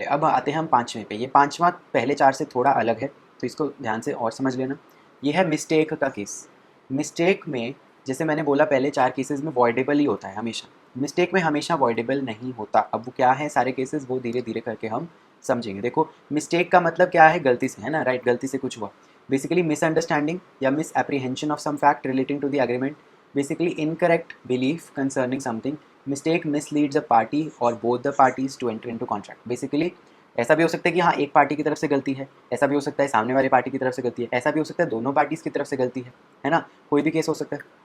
अब आते हैं हम पाँचवें पे। ये पाँचवा पहले चार से थोड़ा अलग है, तो इसको ध्यान से और समझ लेना। ये है मिस्टेक का केस। मिस्टेक में जैसे मैंने बोला पहले चार केसेस में वॉइडेबल ही होता है हमेशा। मिस्टेक में हमेशा वॉइडेबल नहीं होता। अब वो क्या है सारे केसेस, वो धीरे धीरे करके हम समझेंगे। देखो मिस्टेक का मतलब क्या है, गलती से, है ना, राइट, गलती से कुछ हुआ। बेसिकली मिसअंडरस्टैंडिंग या misapprehension of some fact relating to the agreement, basically incorrect belief concerning something, mistake misleads a party और both the parties to enter into contract. Basically ऐसा भी हो सकता है कि हाँ एक पार्टी की तरफ से गलती है, ऐसा भी हो सकता है सामने वाले पार्टी की तरफ से गलती है, ऐसा भी हो सकता है दोनों पार्टीज़ की तरफ से गलती है ना, कोई भी केस हो सकता है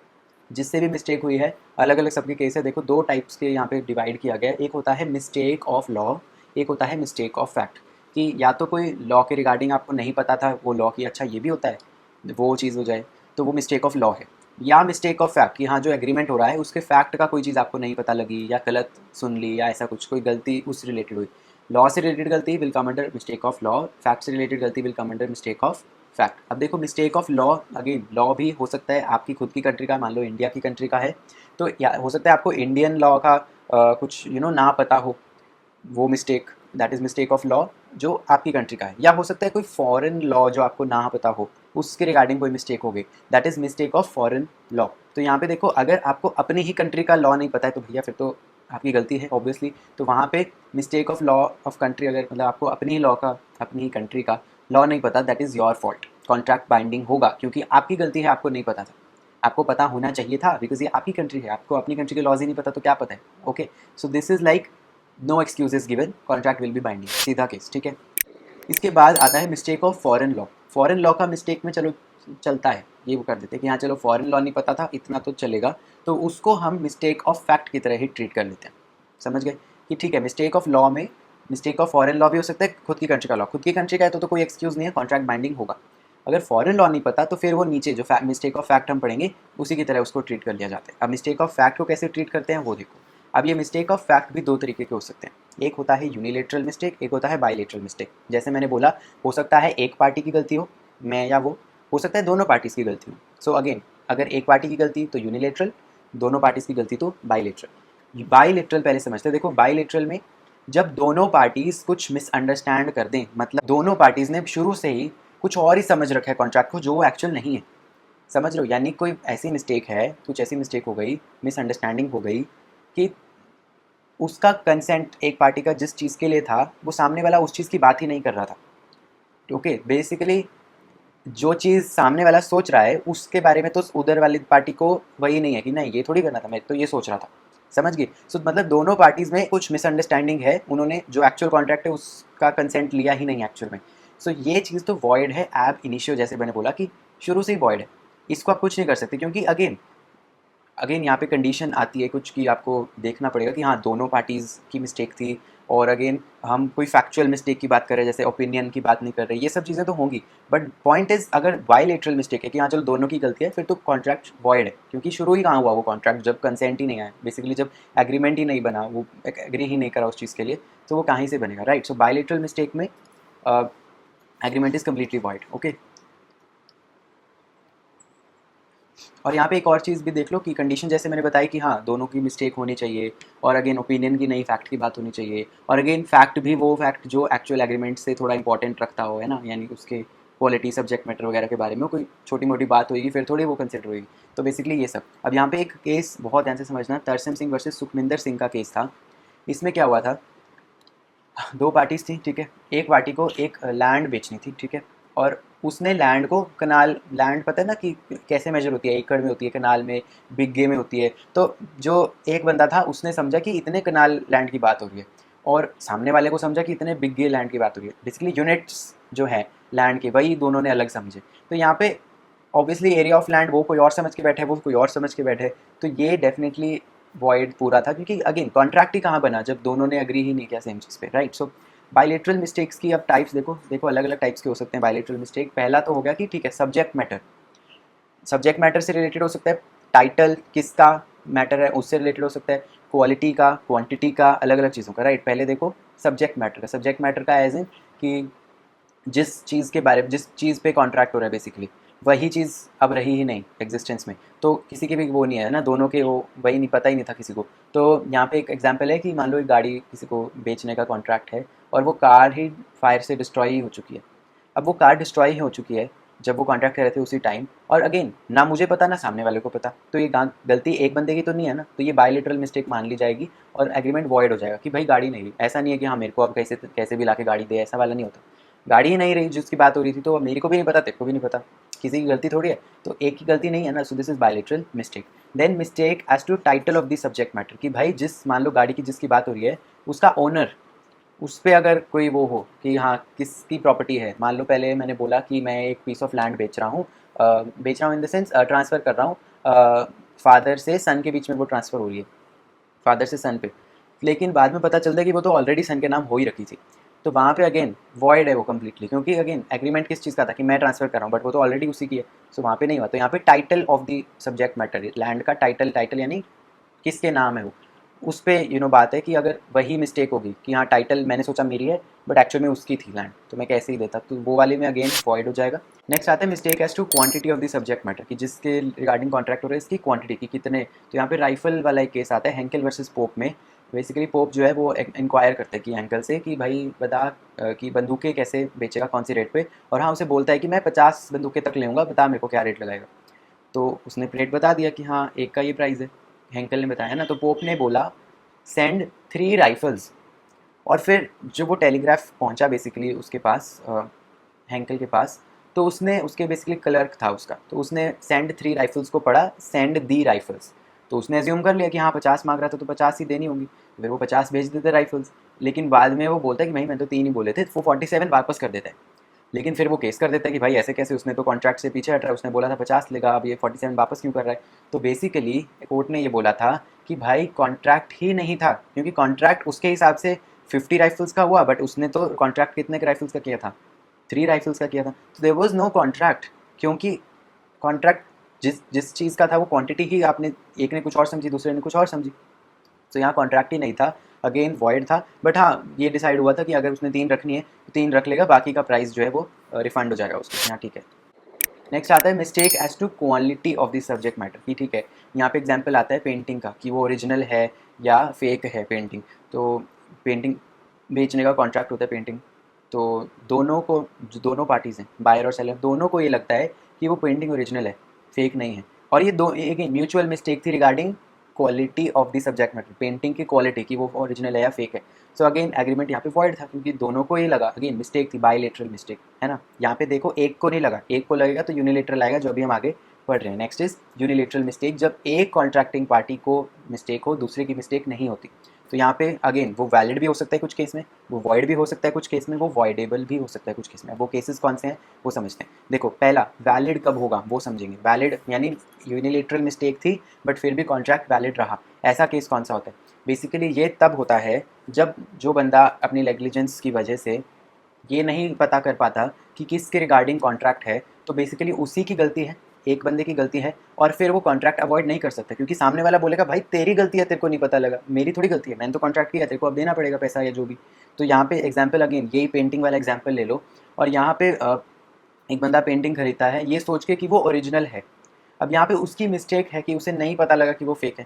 जिससे भी मिस्टेक हुई है। अलग अलग सबके केस है। देखो दो टाइप्स के यहाँ पे डिवाइड किया गया है। एक होता है मिस्टेक ऑफ लॉ, एक होता है मिस्टेक ऑफ फैक्ट। कि या तो कोई लॉ के रिगार्डिंग आपको नहीं पता था वो लॉ की, अच्छा ये भी होता है, वो चीज़ हो जाए तो वो मिस्टेक ऑफ लॉ है। या मिस्टेक ऑफ फैक्ट कि हाँ जो एग्रीमेंट हो रहा है उसके फैक्ट का कोई चीज़ आपको नहीं पता लगी या गलत सुन ली या ऐसा कुछ, कोई गलती उससे रिलेटेड हुई। लॉ से रिलेटेड गलती will come under mistake of law, fact से रिलेटेड गलती will come under mistake of fact. अब देखो mistake of law, again law भी हो सकता है आपकी खुद की कंट्री का, मान लो इंडिया की कंट्री का है, तो या हो सकता है आपको इंडियन लॉ का कुछ ना पता हो, वो mistake, that is mistake of law जो आपकी कंट्री का है। या हो सकता है कोई फॉरेन लॉ जो आपको ना पता हो, उसके रिगार्डिंग कोई मिस्टेक हो गई, that is mistake of foreign law. तो यहाँ पे देखो अगर आपको अपनी ही कंट्री का लॉ नहीं पता है तो भैया फिर तो आपकी गलती है ऑब्वियसली। तो वहाँ पे mistake of law of country, अगर मतलब आपको अपनी ही लॉ का, अपनी ही कंट्री का लॉ नहीं पता, that is your fault, contract binding होगा क्योंकि आपकी गलती है, आपको नहीं पता था। आपको पता होना चाहिए था बिकॉज ये आपकी कंट्री है, आपको अपनी कंट्री के लॉज ही नहीं पता तो क्या पता है। Okay, so this is like no excuses given, contract will be binding, सीधा केस, ठीक है। इसके बाद आता है mistake of foreign law. Foreign law का मिस्टेक में चलो चलता है, ये वो कर देते हैं कि हाँ चलो फॉरेन लॉ नहीं पता था इतना तो चलेगा, तो उसको हम मिस्टेक ऑफ फैक्ट की तरह ही ट्रीट कर लेते हैं। समझ गए कि ठीक है मिस्टेक ऑफ लॉ में मिस्टेक ऑफ फॉरेन लॉ भी हो सकता है, खुद की कंट्री का लॉ, खुद की कंट्री का है तो कोई एक्सक्यूज़ नहीं है, कॉन्ट्रैक्ट बाइंडिंग होगा। अगर फॉरेन लॉ नहीं पता तो फिर वो नीचे जो मिस्टेक ऑफ फैक्ट हम पढ़ेंगे उसी की तरह उसको ट्रीट कर लिया जाता है। अब मिस्टेक ऑफ फैक्ट को कैसे ट्रीट करते हैं वो देखो। अब ये मिस्टेक ऑफ फैक्ट भी दो तरीके के हो सकते हैं, एक होता है यूनिलेटरल मिस्टेक, एक होता है बाइलेटरल मिस्टेक। जैसे मैंने बोला हो सकता है एक पार्टी की गलती हो मैं या वो, हो सकता है दोनों पार्टीज़ की गलती हो। सो अगेन अगर एक पार्टी की गलती तो यूनिलेटरल, दोनों पार्टीज़ की गलती तो बाइलेटरल। बाइलेटरल पहले समझते हैं। देखो बाइलेटरल में जब दोनों पार्टीज़ कुछ मिसअंडरस्टैंड कर दें, मतलब दोनों पार्टीज़ ने शुरू से ही कुछ और ही समझ रखा है कॉन्ट्रैक्ट को जो वो एक्चुअल नहीं है, समझ रहे हो, यानी कोई ऐसी मिस्टेक है, कुछ ऐसी मिस्टेक हो गई, मिसअंडरस्टैंडिंग हो गई कि उसका कंसेंट एक पार्टी का जिस चीज़ के लिए था वो सामने वाला उस चीज़ की बात ही नहीं कर रहा था। ओके, बेसिकली जो चीज़ सामने वाला सोच रहा है उसके बारे में तो उधर वाली पार्टी को वही नहीं है कि नहीं ये थोड़ी करना था, मैं तो ये सोच रहा था। समझ गए। सो मतलब दोनों पार्टीज़ में कुछ मिसअंडरस्टैंडिंग है, उन्होंने जो एक्चुअल कॉन्ट्रैक्ट है उसका कंसेंट लिया ही नहीं एक्चुअल में। सो ये चीज़ तो वॉइड है एब इनिशियो, जैसे मैंने बोला कि शुरू से ही वॉइड है, इसको आप कुछ नहीं कर सकते क्योंकि अगेन अगेन यहाँ पे कंडीशन आती है कुछ कि आपको देखना पड़ेगा कि हाँ दोनों पार्टीज़ की मिस्टेक थी। और अगेन हम कोई फैक्चुअल मिस्टेक की बात कर रहे हैं, जैसे ओपिनियन की बात नहीं कर रहे, ये सब चीज़ें तो होंगी। बट पॉइंट इज़ अगर बाइलेटरल मिस्टेक है कि हाँ चलो दोनों की गलती है, फिर तो कॉन्ट्रैक्ट वॉइड है क्योंकि शुरू ही कहाँ हुआ वो कॉन्ट्रैक्ट, जब कंसेंट ही नहीं आया, बेसिकली जब एग्रीमेंट ही नहीं बना, वो एग्री ही नहीं करा उस चीज़ के लिए, तो वो कहीं से बनेगा, राइट। सो बाइलेटरल मिस्टेक में agreement is completely void. Okay, और यहाँ पे एक और चीज़ भी देख लो कि कंडीशन जैसे मैंने बताई कि हाँ दोनों की मिस्टेक होनी चाहिए, और अगेन ओपिनियन की नहीं फैक्ट की बात होनी चाहिए, और अगेन फैक्ट भी वो फैक्ट जो एक्चुअल एग्रीमेंट से थोड़ा इंपॉर्टेंट रखता हो, है ना, यानी उसके क्वालिटी सब्जेक्ट मैटर वगैरह के बारे में कोई छोटी मोटी बात होगी फिर थोड़ी वो कंसिडर होगी। तो बेसिकली ये सब। अब यहाँ पे एक केस बहुत ध्यान से समझना, तरसेम सिंह वर्सेस सुखमिंदर सिंह का केस था। इसमें क्या हुआ था, दो पार्टीज़ थी, ठीक है। एक पार्टी को एक लैंड बेचनी थी, ठीक है, और उसने लैंड को कनाल, लैंड पता है ना कि कैसे मेजर होती है, एकड़ में होती है, कनाल में, बिग्गे में होती है। तो जो एक बंदा था उसने समझा कि इतने कनाल लैंड की बात हो रही है, और सामने वाले को समझा कि इतने बिग्गे लैंड की बात हो रही है। बेसिकली यूनिट्स जो है लैंड के वही दोनों ने अलग समझे। तो यहाँ पे ऑब्वियसली एरिया ऑफ लैंड वो कोई और समझ के बैठे, वो कोई और समझ के बैठे, तो ये डेफिनेटली वॉइड पूरा था क्योंकि अगेन कॉन्ट्रैक्ट ही कहाँ बना जब दोनों ने अग्री ही नहीं किया सेम चीज़ पे, राइट। सो बायलेटरल मिस्टेक्स की अब टाइप्स देखो, देखो अलग अलग टाइप्स के हो सकते हैं बायलेटरल मिस्टेक। पहला तो हो गया कि ठीक है सब्जेक्ट मैटर, सब्जेक्ट मैटर से रिलेटेड हो सकता है, टाइटल किसका मैटर है उससे रिलेटेड हो सकता है, क्वालिटी का, क्वांटिटी का, अलग अलग चीज़ों का, राइट। पहले देखो सब्जेक्ट मैटर का, सब्जेक्ट मैटर का एज इन कि जिस चीज़ के बारे में, जिस चीज़ पे कॉन्ट्रैक्ट हो रहा है बेसिकली, वही चीज़ अब रही ही नहीं एग्जिस्टेंस में, तो किसी के भी वो नहीं है ना, दोनों के वो वही नहीं, पता ही नहीं था किसी को। तो यहाँ पे एक एग्जांपल है कि मान लो एक गाड़ी किसी को बेचने का कॉन्ट्रैक्ट है और वो कार ही फायर से डिस्ट्रॉय ही हो चुकी है। अब वो कार डिस्ट्रॉय ही हो चुकी है जब वो कॉन्ट्रैक्ट कर रहे थे उसी टाइम, और अगेन ना मुझे पता ना सामने वाले को पता, तो ये गलती एक बंदे की तो नहीं है ना, तो ये बायलेटरल मिस्टेक मान ली जाएगी और एग्रीमेंट वॉइड हो जाएगा कि भाई गाड़ी नहीं रही। ऐसा नहीं है कि हाँ मेरे को अब कैसे कैसे भी ला के गाड़ी दे, ऐसा वाला नहीं होता। गाड़ी ही नहीं रही जिसकी बात हो रही थी, तो मेरे को भी नहीं पता, तेरे को भी नहीं पता, किसी की गलती थोड़ी है, तो एक की गलती नहीं है ना। So this is bilateral mistake. Then mistake as to title of the subject matter, कि भाई जिस मान लो गाड़ी की जिसकी बात हो रही है उसका ओनर, उस पर अगर कोई वो हो कि हाँ किसकी प्रॉपर्टी है। मान लो पहले मैंने बोला कि मैं एक पीस ऑफ लैंड बेच रहा हूँ इन द सेंस ट्रांसफ़र कर रहा हूँ, फादर से सन के बीच में वो ट्रांसफ़र हो रही है, फादर से सन पे, लेकिन बाद में पता चलता है कि वो तो ऑलरेडी सन के नाम हो ही रखी थी। तो वहाँ पे अगेन वॉइड है वो कम्प्लीटली, क्योंकि अगेन एग्रीमेंट किस चीज़ का था कि मैं ट्रांसफ़र कर रहा हूँ, बट वो तो ऑलरेडी उसी की है। सो वहाँ पे नहीं हुआ। तो यहाँ पे title of the subject matter, land का टाइटल, टाइटल यानी किसके नाम है वो, उस पे बात है कि अगर वही मिस्टेक होगी कि हाँ टाइटल मैंने सोचा मेरी है बट एक्चुअल में उसकी थी लैंड, तो मैं कैसे ही देता, तो वो वाले में अगेन वॉइड हो जाएगा। नेक्स्ट आता है mistake as to quantity of the subject matter, कि जिसके रिगार्डिंग कॉन्ट्रैक्ट हो रहा है इसकी क्वांटिटी की कितने। तो यहाँ पे राइफल वाला एक केस आता है हेंकल वर्सेस पोप में। बेसिकली पोप जो है वो इंक्वायर करते हैं कि हेंकल से कि भाई बता कि बंदूकें कैसे बेचेगा, कौन सी रेट पे, और हाँ उसे बोलता है कि मैं 50 बंदूकें तक लेऊंगा, बता मेरे को क्या रेट लगाएगा। तो उसने रेट बता दिया कि हाँ एक का ये प्राइस है, हेंकल ने बताया ना। तो पोप ने बोला सेंड 3 राइफल्स, और फिर जो वो टेलीग्राफ पहुंचा बेसिकली उसके पास, हेंकल के पास, तो उसने उसके बेसिकली क्लर्क था उसका, तो उसने सेंड 3 राइफल्स को पढ़ा सेंड दी राइफल्स। तो उसने एज्यूम कर लिया कि हाँ 50 मांग रहा था तो 50 ही देनी होंगी, फिर वो 50 भेज देते राइफल्स। लेकिन बाद में वो बोलता है कि भाई मैं तो 3 ही बोले थे, वो 47 वापस कर देता है। लेकिन फिर वो केस कर देता है कि भाई ऐसे कैसे, उसने तो कॉन्ट्रैक्ट से पीछे हट रहा है, उसने बोला था 50 लेगा, अब ये 47 वापस क्यों कर रहा है। तो बेसिकली कोर्ट ने ये बोला था कि भाई कॉन्ट्रैक्ट ही नहीं था, क्योंकि कॉन्ट्रैक्ट उसके हिसाब से 50 राइफल्स का हुआ, बट उसने तो कॉन्ट्रैक्ट कितने के राइफल्स का किया था, 3 राइफल्स का किया था। तो देयर वाज नो कॉन्ट्रैक्ट, क्योंकि कॉन्ट्रैक्ट जिस जिस चीज़ का था वो क्वांटिटी ही आपने, एक ने कुछ और समझी दूसरे ने कुछ और समझी। तो यहाँ कॉन्ट्रैक्ट ही नहीं था, अगेन वॉइड था। बट हाँ ये डिसाइड हुआ था कि अगर उसने 3 रखनी है तो 3 रख लेगा, बाकी का प्राइस जो है वो रिफंड हो जाएगा उसको। यहाँ ठीक है। नेक्स्ट आता है mistake as to quality of the subject matter, की ठीक है। यहाँ पे एग्जांपल आता है पेंटिंग का कि वो ओरिजिनल है या फेक है पेंटिंग। तो पेंटिंग बेचने का कॉन्ट्रैक्ट होता है पेंटिंग, तो दोनों को, जो दोनों पार्टीज़ हैं बायर और सेलर, दोनों को ये लगता है कि वो पेंटिंग ओरिजिनल है, फेक नहीं है। और ये दो एक म्यूचुअल मिस्टेक थी regarding quality of the subject matter, painting की क्वालिटी की वो ओरिजिनल है या फेक है। सो अगेन एग्रीमेंट यहाँ पे वॉइड था, क्योंकि दोनों को ये लगा, अगेन मिस्टेक थी, बायलेटरल मिस्टेक है ना। यहाँ पे देखो एक को नहीं लगा, एक को लगेगा तो यूनिलेटरल आएगा, जो अभी हम आगे पढ़ रहे हैं। नेक्स्ट इज यूनिलेटरल मिस्टेक, जब एक कॉन्ट्रैक्टिंग पार्टी को मिस्टेक हो दूसरे की मिस्टेक नहीं होती। तो यहाँ पे अगेन वो वैलिड भी हो सकता है कुछ केस में, वो वॉइड भी हो सकता है कुछ केस में, वो वॉइडेबल भी हो सकता है कुछ केस में। वो केसेस कौन से हैं वो समझते हैं। देखो पहला वैलिड कब होगा वो समझेंगे। वैलिड यानी यूनिलेटरल मिस्टेक थी बट फिर भी कॉन्ट्रैक्ट वैलिड रहा, ऐसा केस कौन सा होता है। बेसिकली ये तब होता है जब जो बंदा अपनी नेग्लिजेंस की वजह से ये नहीं पता कर पाता कि किसके रिगार्डिंग कॉन्ट्रैक्ट है, तो बेसिकली उसी की गलती है, एक बंदे की गलती है, और फिर वो कॉन्ट्रैक्ट अवॉइड नहीं कर सकता, क्योंकि सामने वाला बोलेगा भाई तेरी गलती है, तेरे को नहीं पता लगा, मेरी थोड़ी गलती है, मैंने तो कॉन्ट्रैक्ट किया, तेरे को अब देना पड़ेगा पैसा या जो भी। तो यहाँ पे एग्जाम्पल अगेन यही पेंटिंग वाला एग्जाम्पल ले लो, और यहाँ पे एक बंदा पेंटिंग खरीदता है ये सोच के कि वो ओरिजिनल है। अब यहाँ पे उसकी मिस्टेक है कि उसे नहीं पता लगा कि वो फेक है।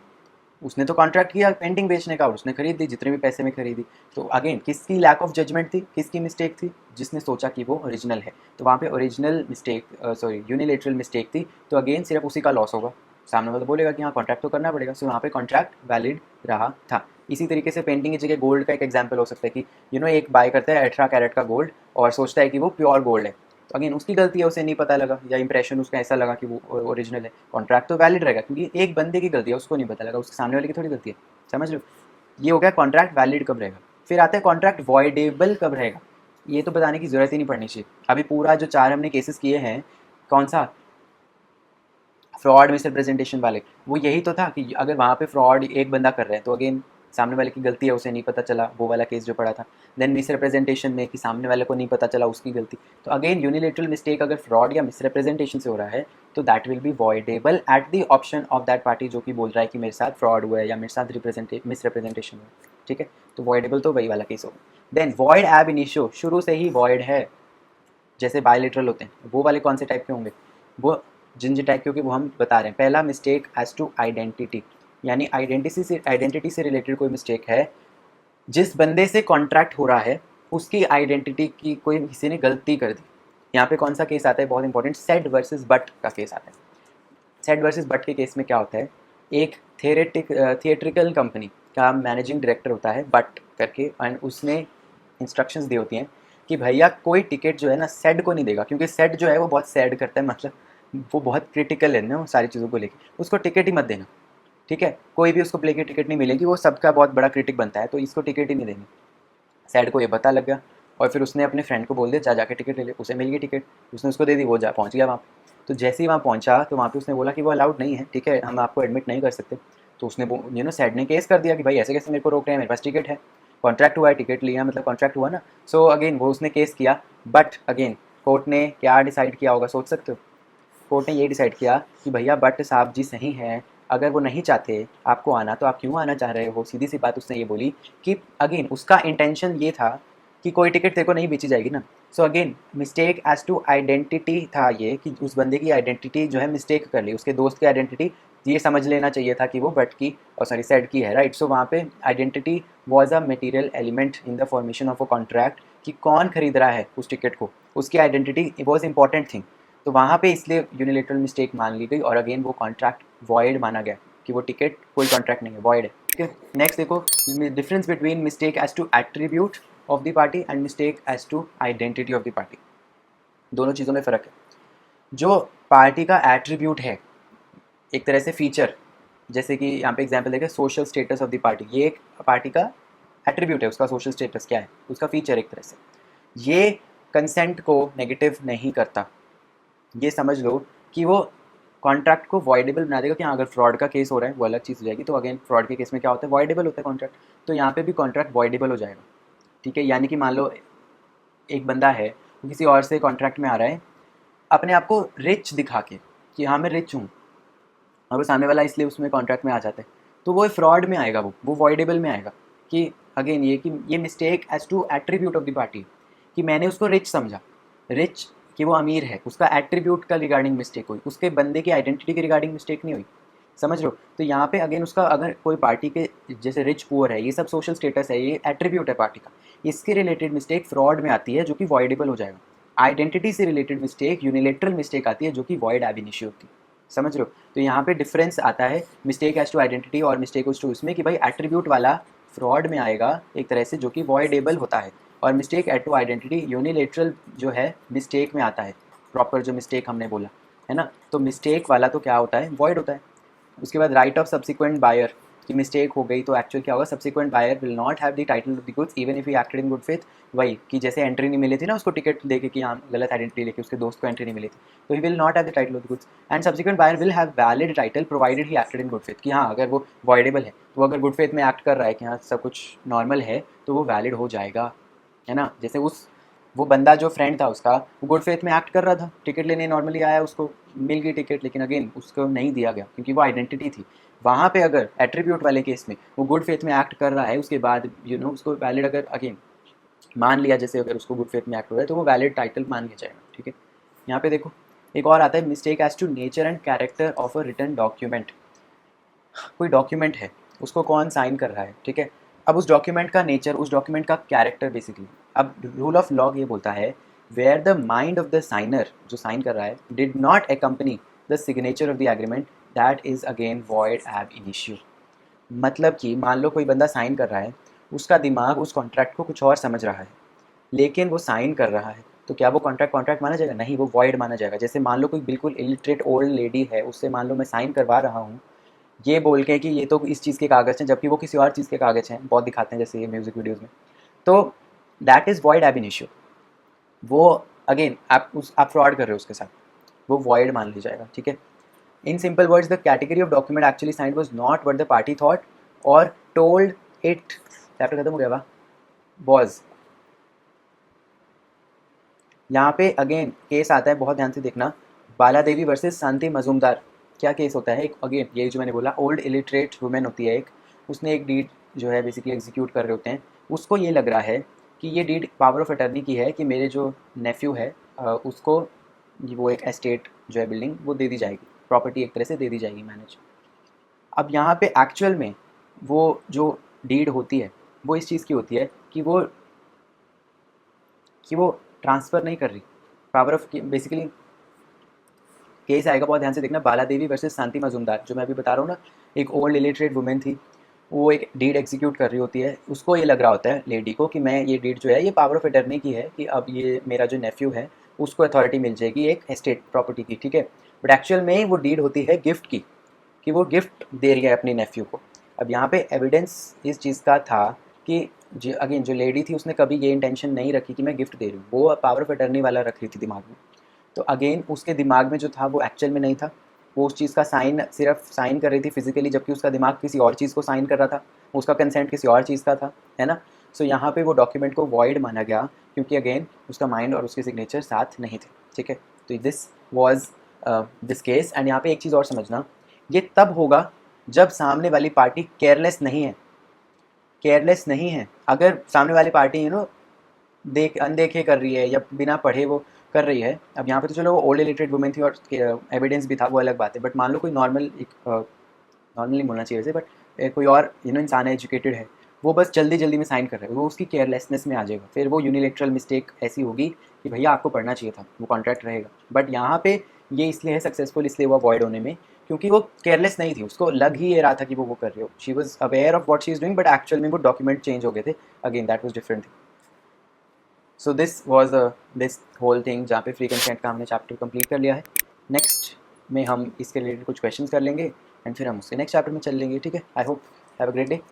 उसने तो कॉन्ट्रैक्ट किया पेंटिंग बेचने का और उसने खरीद दी जितने भी पैसे में खरीदी। तो अगेन किसकी लैक ऑफ जजमेंट थी, किसकी मिस्टेक थी, जिसने सोचा कि वो ओरिजिनल है। तो वहाँ पे original mistake, sorry unilateral mistake थी, तो अगेन सिर्फ उसी का लॉस होगा। सामने वाला बोलेगा कि हाँ कॉन्ट्रैक्ट तो करना पड़ेगा, सो वहाँ पे कॉन्ट्रैक्ट वैलिड रहा था। इसी तरीके से पेंटिंग की जगह गोल्ड का एक एग्जाम्पल हो सकता है कि एक बाय करता है 18 कैरेट का गोल्ड और सोचता है कि वो प्योर गोल्ड है, तो अगेन उसकी गलती है, उसे नहीं पता लगा या इंप्रेशन उसका ऐसा लगा कि वो ओरिजिनल है। कॉन्ट्रैक्ट तो वैलिड रहेगा क्योंकि एक बंदे की गलती है, उसको नहीं पता लगा, उसके सामने वाले की थोड़ी गलती है। समझ लो, ये हो गया कॉन्ट्रैक्ट वैलिड कब रहेगा। फिर आता है कॉन्ट्रैक्ट वॉइडेबल कब रहेगा। ये तो बताने की जरूरत ही नहीं पड़नी चाहिए। अभी पूरा जो 4 हमने केसेस किए हैं, कौन सा, फ्रॉड मिसरिप्रेजेंटेशन वाले, वो यही तो था कि अगर वहाँ पे फ्रॉड एक बंदा कर रहे हैं तो अगेन सामने वाले की गलती है, उसे नहीं पता चला, वो वाला केस जो पड़ा था। देन मिसरिप्रेजेंटेशन में कि सामने वाले को नहीं पता चला, उसकी गलती। तो अगेन यूनिलेटरल मिस्टेक अगर फ्रॉड या मिसरिप्रेजेंटेशन से हो रहा है तो that will be voidable at the option of that party जो कि बोल रहा है कि मेरे साथ फ्रॉड हुआ है या मेरे साथ मिसरिप्रेजेंटेशन हुआ है। ठीक है, तो वॉइडेबल तो वही वाला केस होगा। देन वॉइड एब इनिशियो, शुरू से ही वॉइड है, जैसे बायलेटरल होते हैं वो वाले कौन से टाइप के होंगे। वो जिन टाइप, क्योंकि वो हम बता रहे हैं। पहला मिस्टेक एज टू आइडेंटिटी, यानी आइडेंटिटी से रिलेटेड कोई मिस्टेक है। जिस बंदे से कॉन्ट्रैक्ट हो रहा है उसकी आइडेंटिटी की कोई किसी ने गलती कर दी। यहाँ पे कौन सा केस आता है, बहुत इंपॉर्टेंट, सेड वर्सेस बट का केस आता है। सेड वर्सेस बट के केस में क्या होता है, एक थिएट्रिकल कंपनी का मैनेजिंग डायरेक्टर होता है बट करके, एंड उसने इंस्ट्रक्शंस दी होती हैं कि भैया कोई टिकट जो है ना सेड को नहीं देगा, क्योंकि सेड जो है वो बहुत सैड करता है, मतलब वो बहुत क्रिटिकल है ना वो सारी चीज़ों को लेकर, उसको टिकट ही मत देना। ठीक है, कोई भी उसको प्ले की टिकट नहीं मिलेगी, वो सबका बहुत बड़ा क्रिटिक बनता है, तो इसको टिकट ही नहीं देनी। सैड को ये पता लग गया, और फिर उसने अपने फ्रेंड को बोल दिया जा जाके टिकट ले ले, उसे मिल गई टिकट, उसने उसको दे दी, वो जा पहुंच गया वहाँ। तो जैसे ही वहाँ पहुंचा तो वहाँ पे उसने बोला कि वो अलाउड नहीं है, ठीक है, हम आपको एडमिट नहीं कर सकते। तो उसने सैड ने केस कर दिया कि भाई ऐसे कैसे मेरे को रोक रहे हैं, मेरे पास टिकट है, कॉन्ट्रैक्ट हुआ है, टिकट लिया मतलब कॉन्ट्रैक्ट हुआ ना। सो अगेन वो उसने केस किया, बट अगेन कोर्ट ने क्या डिसाइड किया होगा सोच सकते हो। कोर्ट ने ये डिसाइड किया कि भैया भट्ट साहब जी सही हैं, अगर वो नहीं चाहते आपको आना तो आप क्यों आना चाह रहे हो, सीधी सी बात उसने ये बोली कि अगेन उसका इंटेंशन ये था कि कोई टिकट तेरे को नहीं बेची जाएगी ना। So again mistake as to identity था ये, कि उस बंदे की आइडेंटिटी जो है मिस्टेक कर ली, उसके दोस्त की आइडेंटिटी ये समझ लेना चाहिए था कि वो भट्ट की और सॉरी सेड की है, राइट। सो वहाँ पे identity was a material element in the formation of a contract, कि कौन खरीद रहा है उस टिकट को, उसकी आइडेंटिटी वॉज इंपॉर्टेंट थिंग। तो वहाँ पे इसलिए यूनिलेटरल मिस्टेक मान ली गई, और अगेन वो कॉन्ट्रैक्ट वॉइड माना गया कि वो टिकट कोई कॉन्ट्रैक्ट नहीं है, वॉइड है। ठीक है, नेक्स्ट देखो, difference between mistake as to attribute of the party and mistake as to identity of the party. दोनों चीज़ों में फ़र्क है। जो पार्टी का एट्रीब्यूट है, एक तरह से फीचर, जैसे कि यहाँ पे एग्जांपल देखें, social status of the party, ये एक पार्टी का एट्रीब्यूट है, उसका सोशल स्टेटस क्या है, उसका फीचर एक तरह से। ये कंसेंट को नेगेटिव नहीं करता, ये समझ लो कि वो कॉन्ट्रैक्ट को वॉइडेबल बना देगा। कि हाँ, अगर फ्रॉड का केस हो रहा है वो अलग चीज़ हो जाएगी, तो अगेन फ्रॉड के केस में क्या होता है, वॉइडेबल होता है कॉन्ट्रैक्ट, तो यहाँ पे भी कॉन्ट्रैक्ट वॉइडेबल हो जाएगा। ठीक है, यानी कि मान लो एक बंदा है, वो किसी और से कॉन्ट्रैक्ट में आ रहा है अपने आप को रिच दिखा के कि हाँ मैं रिच हूँ, और वो सामने वाला इसलिए उसमें कॉन्ट्रैक्ट में आ जाता है, तो वो फ्रॉड में आएगा, वो वॉइडेबल में आएगा। कि अगेन ये कि ये mistake as to attribute of the party, कि मैंने उसको रिच समझा, रिच कि वो अमीर है, उसका एट्रीब्यूट का रिगार्डिंग मिस्टेक हुई, उसके बंदे की आइडेंटिटी के रिगार्डिंग मिस्टेक नहीं हुई। समझ रहे हो, तो यहाँ पे अगेन उसका, अगर कोई पार्टी के जैसे रिच पुअर है, ये सब सोशल स्टेटस है, ये एट्रीब्यूट है पार्टी का, इसके रिलेटेड मिस्टेक फ्रॉड में आती है जो कि वॉइडेबल हो जाएगा। आइडेंटिटी से रिलेटेड मिस्टेक यूनिलेटरल मिस्टेक आती है जो कि वॉइड एब इनिशियो होती है। समझ रहे हो, तो यहाँ पे डिफरेंस आता है मिस्टेक एज टू आइडेंटिटी और मिस्टेक एज टू उसमें, कि भाई एट्रीब्यूट वाला फ्रॉड में आएगा एक तरह से, जो कि वॉइडेबल होता है, और mistake as to identity unilateral जो है मिस्टेक में आता है, प्रॉपर जो मिस्टेक हमने बोला है ना। तो मिस्टेक वाला तो क्या होता है, वॉइड होता है। उसके बाद राइट ऑफ सब्सिक्वेंट बायर, की मिस्टेक हो गई तो एक्चुअल क्या होगा, subsequent buyer will not have the title of the goods even if he acted in good faith. वही कि जैसे एंट्री नहीं मिली थी ना उसको टिकट देके कि हाँ गलत आइडेंटिटी लेके उसके दोस्त को एंट्री नहीं मिली थी, तो he will not have the title of the goods, and subsequent buyer will have valid title provided he acted in good faith. कि हाँ अगर वो वॉइडेबल है, तो अगर गुड फेथ में एक्ट कर रहा है कि हाँ सब कुछ नॉर्मल है, तो वो वैलिड हो जाएगा, है ना। जैसे उस वो बंदा जो फ्रेंड था उसका, वो गुड फेथ में एक्ट कर रहा था, टिकट लेने नॉर्मली आया, उसको मिल गई टिकट, लेकिन अगेन उसको नहीं दिया गया क्योंकि वो आइडेंटिटी थी। वहाँ पे अगर एट्रीब्यूट वाले केस में वो गुड फेथ में एक्ट कर रहा है, उसके बाद उसको वैलिड अगर अगेन मान लिया, जैसे अगर उसको गुड फेथ में एक्ट हो रहा है तो वो वैलिड टाइटल मान लिया जाएगा। ठीक है, यहाँ पे देखो एक और आता है, mistake as to nature and character of a written document. कोई डॉक्यूमेंट है, उसको कौन साइन कर रहा है, ठीक है, अब उस डॉक्यूमेंट का नेचर, उस डॉक्यूमेंट का कैरेक्टर बेसिकली, अब रूल ऑफ लॉ ये बोलता है where the mind of the signer, जो साइन कर रहा है, did not accompany the signature of the agreement, that is again void ab initio. मतलब कि मान लो कोई बंदा साइन कर रहा है, उसका दिमाग उस कॉन्ट्रैक्ट को कुछ और समझ रहा है, लेकिन वो साइन कर रहा है, तो क्या वो कॉन्ट्रैक्ट कॉन्ट्रैक्ट माना जाएगा, नहीं, वो वॉइड माना जाएगा। जैसे मान लो कोई बिल्कुल इलिटरेट ओल्ड लेडी है, उससे मान लो मैं साइन करवा रहा हूँ ये बोल के कि ये तो इस चीज़ के कागज़ हैं, जबकि वो किसी और चीज़ के कागज़ हैं, बहुत दिखाते हैं जैसे ये म्यूज़िक वीडियोज़ में, तो that is void ab initio. वो अगेन आप फ्रॉड कर रहे हो उसके साथ, वो वॉइड मान ली जाएगा। ठीक है, in simple words the category of document actually signed was not what the party thought और टोल्ड इट। चैप्टर खत्म हो गया वा वॉज। यहाँ पे अगेन केस आता है, बहुत ध्यान से देखना, बाला देवी वर्सेस शांति मजूमदार। क्या केस होता है, एक अगेन ये जो मैंने बोला, ओल्ड इलिटरेट वुमेन होती है एक, उसने एक डीड जो है बेसिकली एग्जीक्यूट कर रहे होते हैं, उसको ये लग रहा है कि ये डीड पावर ऑफ अटर्नी की है कि मेरे जो नेफ्यू है उसको वो एक एस्टेट जो है बिल्डिंग वो दे दी जाएगी, प्रॉपर्टी एक तरह से दे दी जाएगी मैनेज। अब यहाँ पे एक्चुअल में वो जो डीड होती है वो इस चीज़ की होती है कि वो ट्रांसफ़र नहीं कर रही पावर ऑफ, बेसिकली केस आएगा, बहुत ध्यान से देखना, बाला देवी वर्सेस शांति मजूमदार, जो मैं अभी बता रहा हूँ ना, एक ओल्ड इलिटरेट वुमेन थी, वो एक डीड एग्जीक्यूट कर रही होती है, उसको ये लग रहा होता है लेडी को कि मैं ये डीड जो है ये पावर ऑफ अटर्नी की है कि अब ये मेरा जो नेफ्यू है उसको अथॉरिटी मिल जाएगी एक एस्टेट प्रॉपर्टी की, ठीक है। बट एक्चुअल में वो डीड होती है गिफ्ट की, कि वो गिफ्ट दे रही है अपनी नेफ्यू को। अब यहाँ पे एविडेंस इस चीज़ का था कि जो अगेन जो लेडी थी उसने कभी ये इंटेंशन नहीं रखी कि मैं गिफ्ट दे रही हूँ, वो पावर ऑफ अटर्नी वाला रख रही थी दिमाग में। तो अगेन उसके दिमाग में जो था वो एक्चुअल में नहीं था, वो उस चीज़ का साइन सिर्फ साइन कर रही थी फिजिकली, जबकि उसका दिमाग किसी और चीज़ को साइन कर रहा था, उसका कंसेंट किसी और चीज़ का था, है ना। सो यहाँ पे वो डॉक्यूमेंट को वॉइड माना गया क्योंकि अगेन उसका माइंड और उसके सिग्नेचर साथ नहीं थे, ठीक है। तो this was this case. And यहाँ पे एक चीज़ और समझना, ये तब होगा जब सामने वाली पार्टी केयरलेस नहीं है, केयरलेस नहीं है। अगर सामने वाली पार्टी अनदेखे कर रही है या बिना पढ़े वो कर रही है, अब यहाँ पे तो चलो वो ओल्ड इलिटरेट वुमेन थी और एविडेंस भी था, वो अलग बात है। बट मान लो कोई नॉर्मल, एक नॉर्मल नहीं बोलना चाहिए वैसे, बट कोई और इंसान है, एजुकेटेड है, वो बस जल्दी जल्दी में साइन कर रहा है, वो उसकी केयरलेसनेस में आ जाएगा, फिर वो यूनिलेटरल मिस्टेक ऐसी होगी कि भैया आपको पढ़ना चाहिए था, वो कॉन्ट्रैक्ट रहेगा। बट यहाँ पे ये इसलिए है सक्सेसफुल, इसलिए वो अवॉइड होने में, क्योंकि वो केयरलेस नहीं थी, उसको लग ही ये रहा था कि वो कर रही हो, she was aware of what she is doing, but actual में वो डॉक्यूमेंट चेंज हो गए थे, again that was different thing. So this was this whole thing जहाँ पे फ्री कंसेंट का हमने चैप्टर कंप्लीट कर लिया है। नेक्स्ट में हम इसके रिलेटेड कुछ क्वेश्चंस कर लेंगे एंड फिर हम उसके नेक्स्ट चैप्टर में चल लेंगे, ठीक है। I hope have a great day.